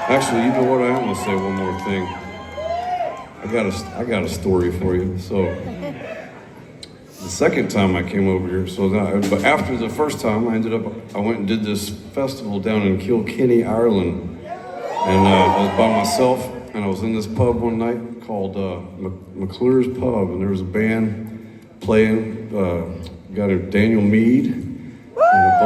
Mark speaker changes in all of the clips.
Speaker 1: Actually, you know what? I am gonna say one more thing. I got a story for you. So the second time I came over here, but after the first time, I went and did this festival down in Kilkenny, Ireland, and I was by myself, and I was in this pub one night called McClure's Pub, and there was a band playing. Got a Daniel Mead, and a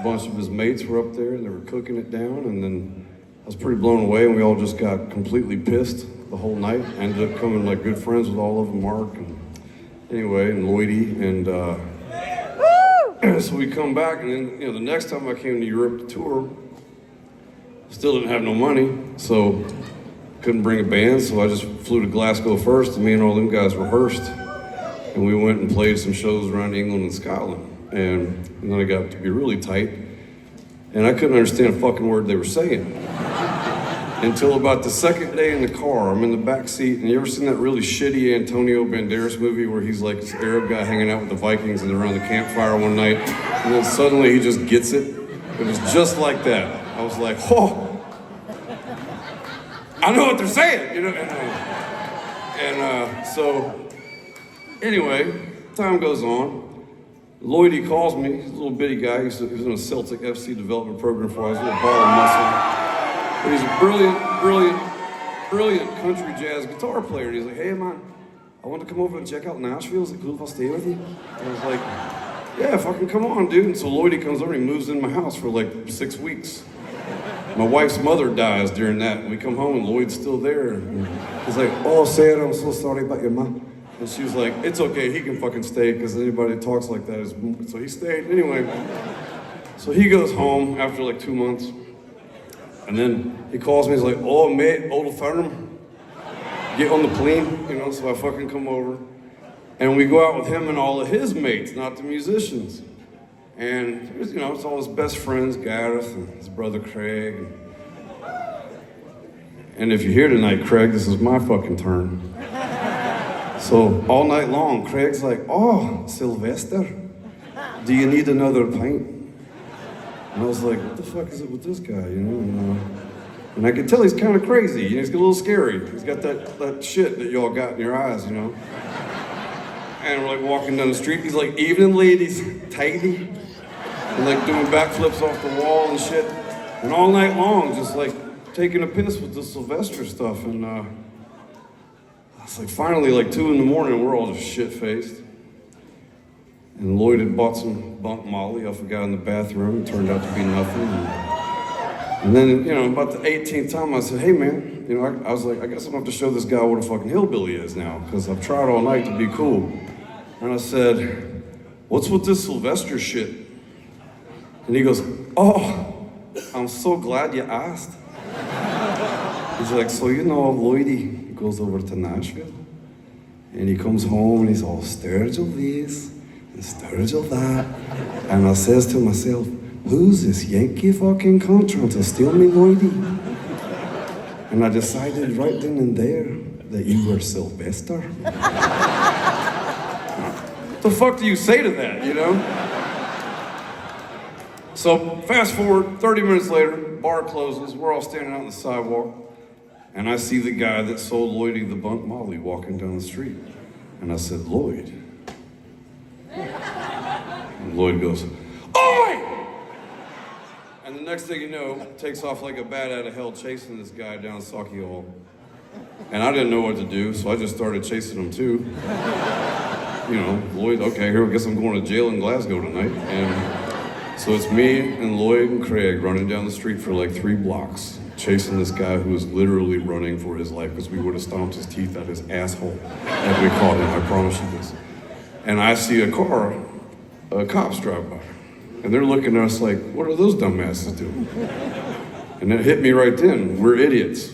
Speaker 1: bunch of his mates were up there, and they were cooking it down, and then I was pretty blown away, and we all just got completely pissed the whole night. I ended up becoming like good friends with all of them, Mark, and anyway, and Lloydie, and so we come back, and then the next time I came to Europe to tour, still didn't have no money, so couldn't bring a band, so I just flew to Glasgow first, and me and all them guys rehearsed, and we went and played some shows around England and Scotland, and then I got to be really tight, and I couldn't understand a fucking word they were saying. Until about the second day in the car, I'm in the back seat, and you ever seen that really shitty Antonio Banderas movie where he's like this Arab guy hanging out with the Vikings and they're around the campfire one night, and then suddenly he just gets it? It was just like that. I was like, oh, I know what they're saying, so anyway, time goes on. Lloydie calls me, he's a little bitty guy, he was in a Celtic FC development program for us, a little ball of muscle. But he's a brilliant country jazz guitar player. And he's like, hey man, I want to come over and check out Nashville. Is it cool if I stay with you? And I was like, yeah, fucking come on, dude. And so Lloydie comes over and he moves in my house for like 6 weeks. My wife's mother dies during that. And we come home and Lloyd's still there. And he's like, oh, Sarah, I'm so sorry about your mom. And she was like, it's okay, he can fucking stay because anybody that talks like that is... So he stayed. Anyway, so he goes home after like 2 months. And then he calls me, he's like, oh mate, old firm, get on the plane, so I fucking come over. And we go out with him and all of his mates, not the musicians. And, it's all his best friends, Gareth and his brother Craig. And if you're here tonight, Craig, this is my fucking turn. So all night long, Craig's like, oh, Sylvester, do you need another pint? And I was like, what the fuck is it with this guy, And I could tell he's kind of crazy, he's a little scary. He's got that shit that y'all got in your eyes, And we're like walking down the street, he's like, evening ladies, tidy. And like doing backflips off the wall and shit. And all night long, just like taking a piss with the Sylvester stuff. And it's like finally like 2 a.m, we're all just shit-faced. And Lloyd had bought some bunk Molly off a guy in the bathroom. It turned out to be nothing. And then, about the 18th time, I said, hey, man, I was like, I guess I'm going to have to show this guy what a fucking hillbilly is now, because I've tried all night to be cool. And I said, what's with this Sylvester shit? And he goes, oh, I'm so glad you asked. He's like, so Lloydie goes over to Nashville, and he comes home, and he's all Sturgill this, and Sturgill that. And I says to myself, who's this Yankee fucking cunt trying to steal me, Lloydie? And I decided right then and there that you were Sylvester. What the fuck do you say to that, So fast forward, 30 minutes later, bar closes, we're all standing out on the sidewalk, and I see the guy that sold Lloydie the bunk Molly walking down the street. And I said, Lloyd. And Lloyd goes, oi! And the next thing you know, takes off like a bat out of hell chasing this guy down Sauchiehall. And I didn't know what to do, so I just started chasing him too. Lloyd, okay, here, I guess I'm going to jail in Glasgow tonight. And so it's me and Lloyd and Craig running down the street for like 3 blocks, chasing this guy who was literally running for his life because we would have stomped his teeth out his asshole had we caught him, I promise you this. And I see a cops drive by. And they're looking at us like, what are those dumbasses doing? And it hit me right then, we're idiots.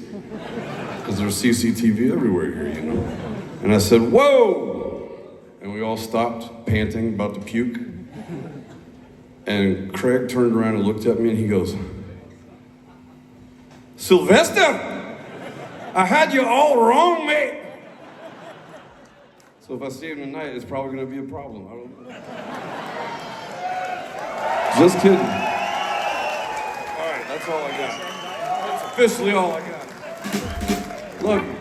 Speaker 1: Because there's CCTV everywhere here, And I said, whoa! And we all stopped, panting, about to puke. And Craig turned around and looked at me and he goes, Sylvester! I had you all wrong, mate! So if I see him tonight, it's probably gonna be a problem, I don't know. Just kidding. All right, that's all I got. Officially all I got. Love you.